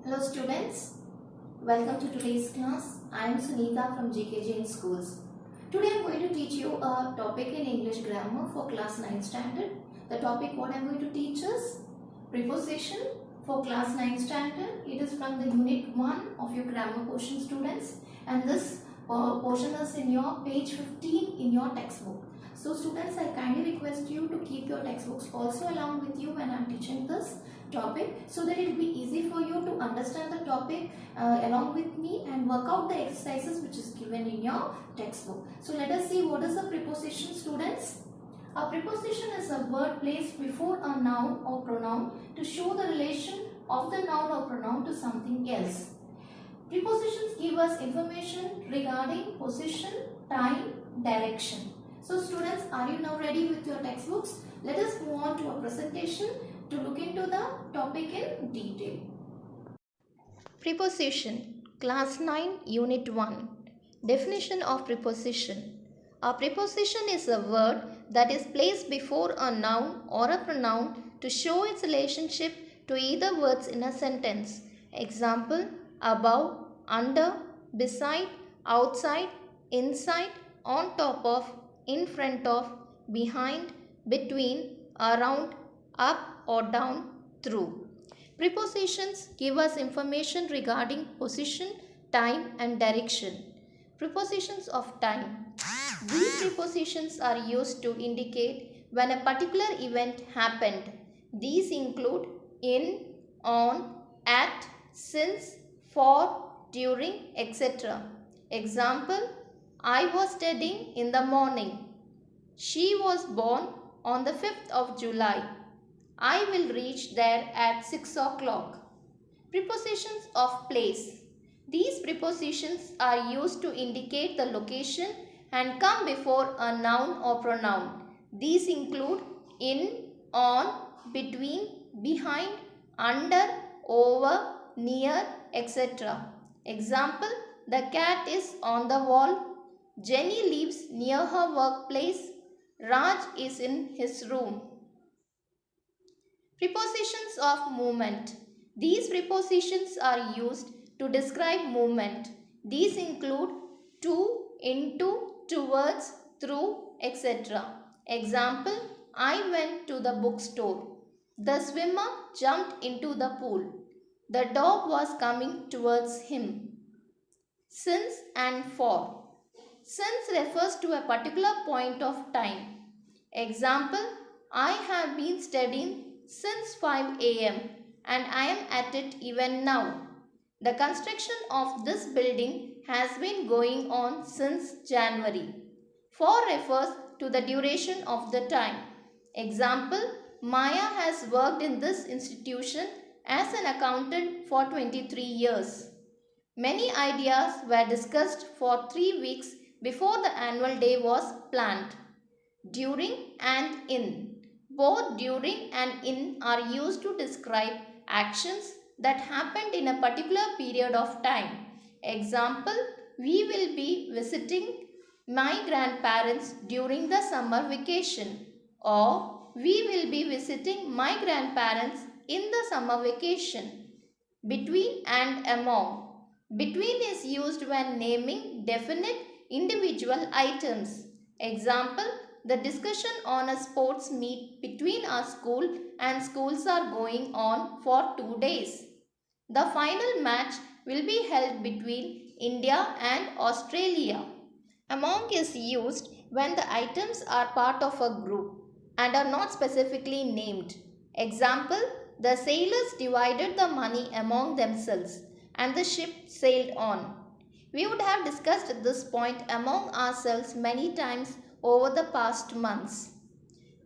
Hello students, welcome to today's class. I am Sunita from GK Jain Schools. Today I am going to teach you a topic in English grammar for class 9 standard. The topic what I am going to teach is preposition for class 9 standard. It is from the unit 1 of your grammar portion students, and this portion is in your page 15 in your textbook. So students, I kindly request you to keep your textbooks also along with you when I am teaching this topic, so that it will be easy for you to understand the topic along with me and work out the exercises which is given in your textbook. So let us see what is a preposition, students. A preposition is a word placed before a noun or pronoun to show the relation of the noun or pronoun to something else. Prepositions give us information regarding position, time, direction. So students, are you now ready with your textbooks? Let us move on to a presentation to look into the topic in detail. Preposition, Class 9, Unit 1. Definition of preposition. A preposition is a word that is placed before a noun or a pronoun to show its relationship to either words in a sentence. Example, above, under, beside, outside, inside, on top of, in front of, behind, between, around, up or down, through. Prepositions give us information regarding position, time and direction. Prepositions of time. These prepositions are used to indicate when a particular event happened. These include in, on, at, since, for, during, etc. Example, I was studying in the morning. She was born on the 5th of July. I will reach there at 6 o'clock. Prepositions of place. These prepositions are used to indicate the location and come before a noun or pronoun. These include in, on, between, behind, under, over, near, etc. Example, the cat is on the wall. Jenny lives near her workplace. Raj is in his room. Prepositions of movement. These prepositions are used to describe movement. These include to, into, towards, through, etc. Example, I went to the bookstore. The swimmer jumped into the pool. The dog was coming towards him. Since and for. Since refers to a particular point of time. Example, I have been studying since 5 a.m. and I am at it even now. The construction of this building has been going on since January. For refers to the duration of the time. Example, Maya has worked in this institution as an accountant for 23 years. Many ideas were discussed for 3 weeks before the annual day was planned. During and in. Both during and in are used to describe actions that happened in a particular period of time. Example, we will be visiting my grandparents during the summer vacation, or we will be visiting my grandparents in the summer vacation. Between and among. Between is used when naming definite individual items. Example, the discussion on a sports meet between our school and schools are going on for 2 days. The final match will be held between India and Australia. Among is used when the items are part of a group and are not specifically named. Example, the sailors divided the money among themselves and the ship sailed on. We would have discussed this point among ourselves many times over the past months.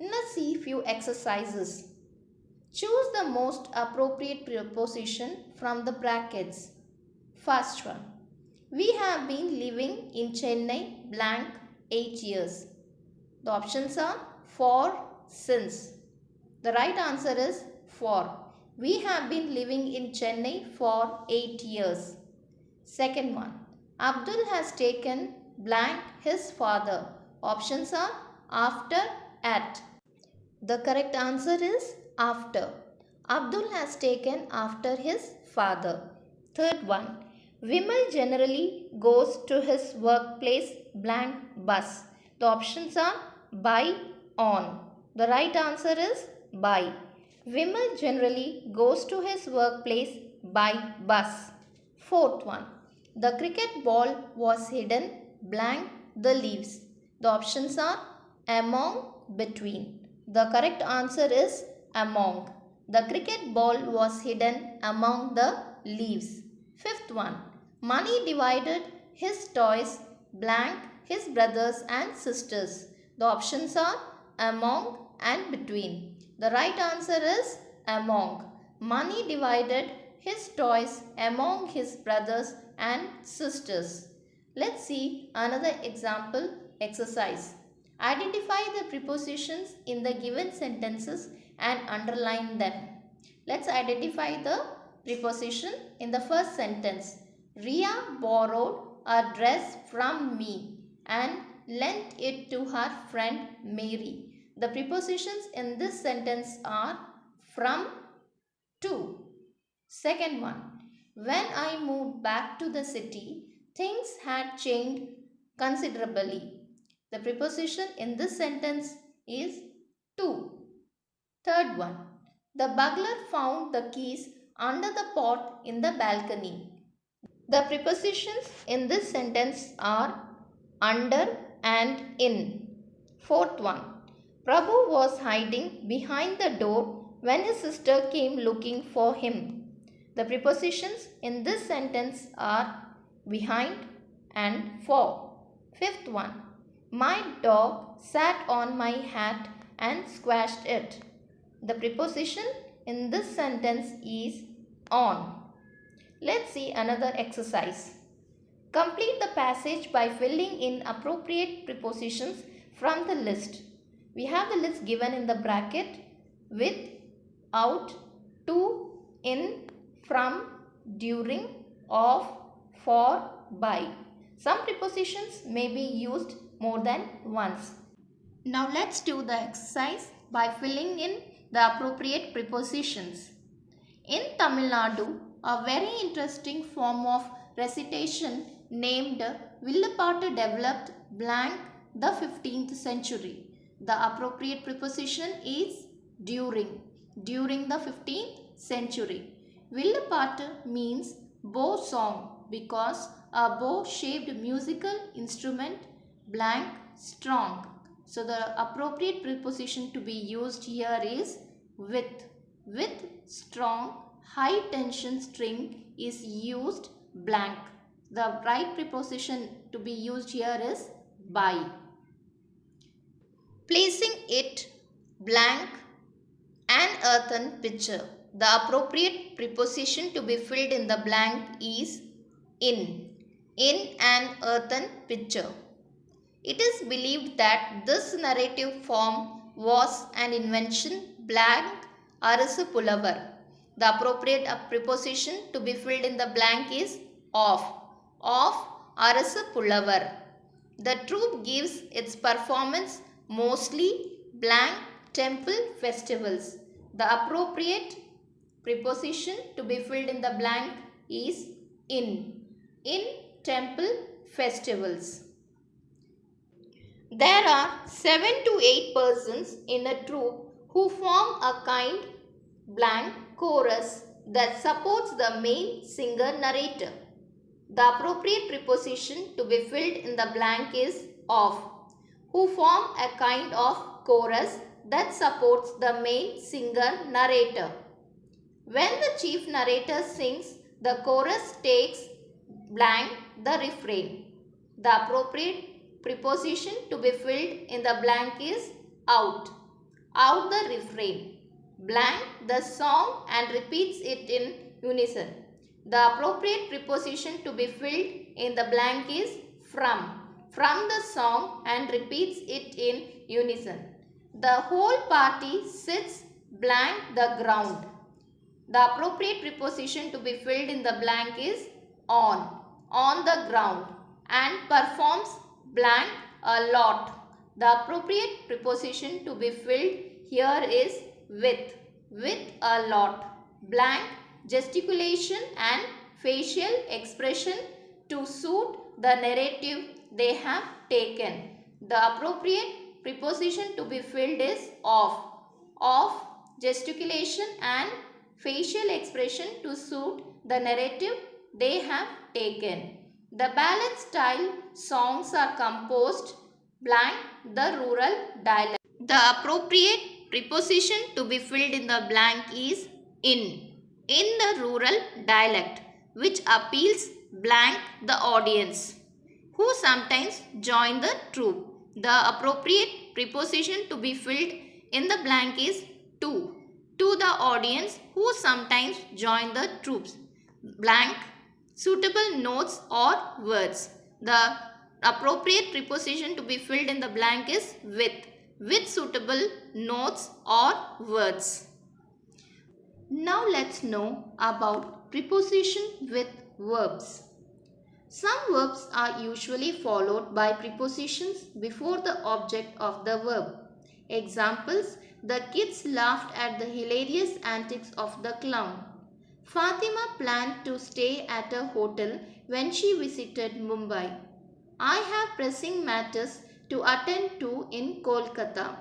Let's see few exercises. Choose the most appropriate preposition from the brackets. First one. We have been living in Chennai blank 8 years. The options are for, since. The right answer is for. We have been living in Chennai for 8 years. Second one. Abdul has taken blank his father. Options are after, at. The correct answer is after. Abdul has taken after his father. Third one, Vimal generally goes to his workplace blank bus. The options are by, on. The right answer is by. Vimal generally goes to his workplace by bus. Fourth one, the cricket ball was hidden blank the leaves. The options are among, between. The correct answer is among. The cricket ball was hidden among the leaves. Fifth one, Money divided his toys blank his brothers and sisters. The options are among and between. The right answer is among. Money divided his toys among his brothers and sisters. Let's see another example exercise. Identify the prepositions in the given sentences and underline them. Let's identify the preposition in the first sentence. Ria borrowed a dress from me and lent it to her friend Mary. The prepositions in this sentence are from, to. Second one, when I moved back to the city, things had changed considerably. The preposition in this sentence is to. Third one, the burglar found the keys under the pot in the balcony. The prepositions in this sentence are under and in. Fourth one, Prabhu was hiding behind the door when his sister came looking for him. The prepositions in this sentence are behind and for. Fifth one, my dog sat on my hat and squashed it. The preposition in this sentence is on. Let's see another exercise. Complete the passage by filling in appropriate prepositions from the list. We have the list given in the bracket with, out, to, in, from, during, of, for, by. Some prepositions may be used more than once. Now let's do the exercise by filling in the appropriate prepositions. In Tamil Nadu, a very interesting form of recitation named Villapattu developed blank the 15th century. The appropriate preposition is during the 15th century. Villapattu means bow song because a bow-shaped musical instrument blank strong. So the appropriate preposition to be used here is with. With strong high tension string is used blank. The right preposition to be used here is by. Placing it blank an earthen pitcher. The appropriate preposition to be filled in the blank is in an earthen pitcher. It is believed that this narrative form was an invention blank Arasu Pulavar. The appropriate preposition to be filled in the blank is of Arasu Pulavar. The troupe gives its performance mostly blank temple festivals. The appropriate preposition to be filled in the blank is in temple festivals. There are 7 to 8 persons in a troupe who form a kind blank chorus that supports the main singer narrator. The appropriate preposition to be filled in the blank is of, who form a kind of chorus that supports the main singer narrator. When the chief narrator sings, the chorus takes blank the refrain. The appropriate preposition to be filled in the blank is out the refrain, blank the song and repeats it in unison. The appropriate preposition to be filled in the blank is from the song and repeats it in unison. The whole party sits blank the ground. The appropriate preposition to be filled in the blank is on the ground, and performs blank a lot. The appropriate preposition to be filled here is with a lot, blank gesticulation and facial expression to suit the narrative they have taken. The appropriate preposition to be filled is of. Of, gesticulation and facial expression to suit the narrative they have taken. The ballad style songs are composed blank the rural dialect. The appropriate preposition to be filled in the blank is in the rural dialect, which appeals blank the audience, who sometimes join the troupe. The appropriate preposition to be filled in the blank is to the audience who sometimes join the troops. Blank, suitable notes or words. The appropriate preposition to be filled in the blank is with suitable notes or words. Now let's know about preposition with verbs. Some verbs are usually followed by prepositions before the object of the verb. Examples: the kids laughed at the hilarious antics of the clown. Fatima planned to stay at a hotel when she visited Mumbai. I have pressing matters to attend to in Kolkata.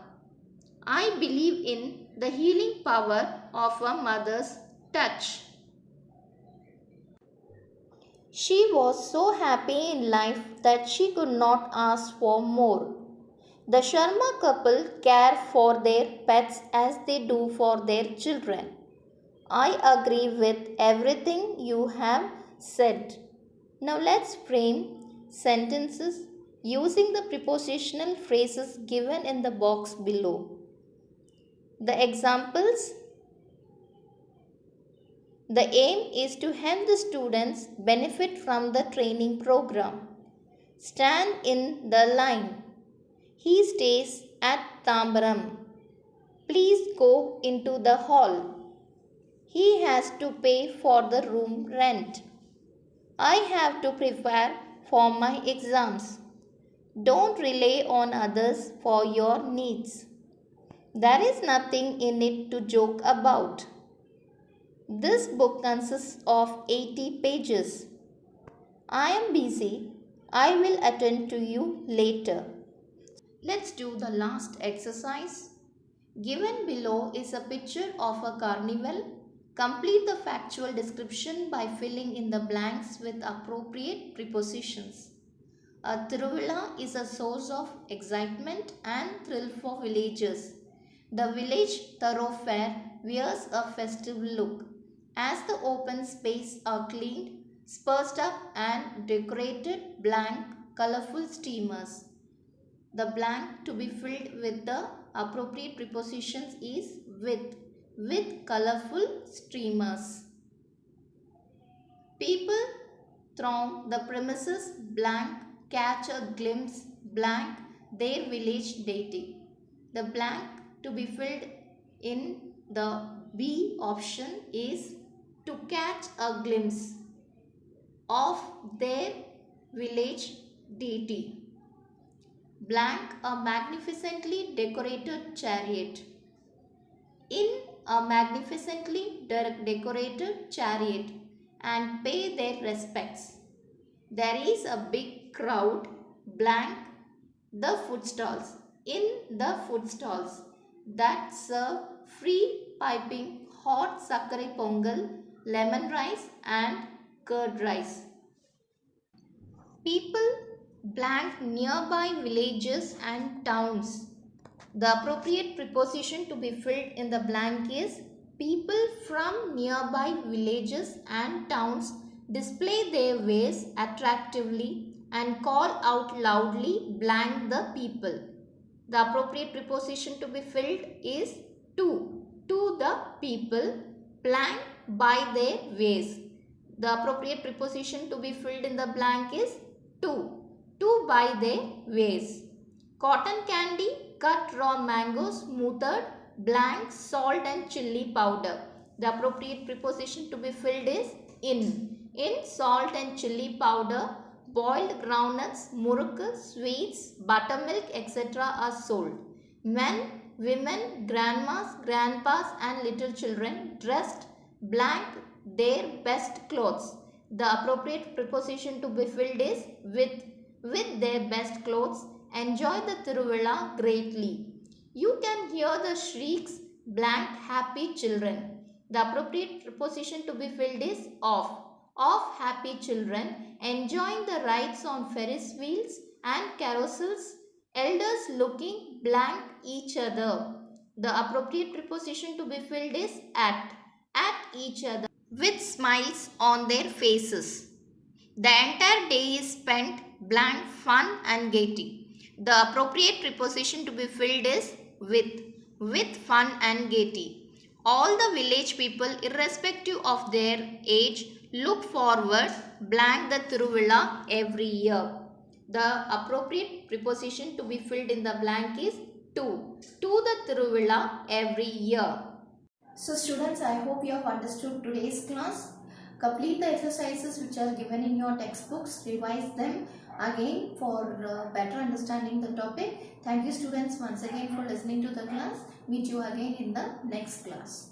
I believe in the healing power of a mother's touch. She was so happy in life that she could not ask for more. The Sharma couple care for their pets as they do for their children. I agree with everything you have said. Now let's frame sentences using the prepositional phrases given in the box below. The examples: the aim is to help the students benefit from the training program. Stand in the line. He stays at Tambaram. Please go into the hall. He has to pay for the room rent. I have to prepare for my exams. Don't rely on others for your needs. There is nothing in it to joke about. This book consists of 80 pages. I am busy. I will attend to you later. Let's do the last exercise. Given below is a picture of a carnival. Complete the factual description by filling in the blanks with appropriate prepositions. A Tiruvilla is a source of excitement and thrill for villagers. The village thoroughfare wears a festive look as the open space are cleaned, spruced up and decorated blank colorful streamers. The blank to be filled with the appropriate prepositions is with colorful streamers. People throng the premises blank catch a glimpse blank their village deity. The blank to be filled in the B option is to catch a glimpse of their village deity. Blank a magnificently decorated chariot. In a magnificently decorated chariot and pay their respects. There is a big crowd blank the food stalls. In the food stalls that serve free piping hot sakkare pongal, lemon rice and curd rice. People blank nearby villages and towns. The appropriate preposition to be filled in the blank is people from nearby villages and towns display their wares attractively and call out loudly blank the people. The appropriate preposition to be filled is to the people blank by their ways. The appropriate preposition to be filled in the blank is to by their ways. Cotton candy, cut raw mangoes, smoothed, blank, salt and chili powder. The appropriate preposition to be filled is in. In salt and chili powder, boiled groundnuts, muruk, sweets, buttermilk, etc. are sold. Men, women, grandmas, grandpas and little children dressed blank their best clothes. The appropriate preposition to be filled is with. With their best clothes, enjoy the Thiruvilla greatly. You can hear the shrieks, blank happy children. The appropriate preposition to be filled is of. Of happy children, enjoying the rides on Ferris wheels and carousels, elders looking blank each other. The appropriate preposition to be filled is at each other with smiles on their faces. The entire day is spent blank fun and gaiety. The appropriate preposition to be filled is with fun and gaiety. All the village people, irrespective of their age, look forward blank the Thiruvilla every year. The appropriate preposition to be filled in the blank is to the Thiruvilla every year. So students, I hope you have understood today's class. Complete the exercises which are given in your textbooks. Revise them again for better understanding the topic. Thank you students once again for listening to the class. Meet you again in the next class.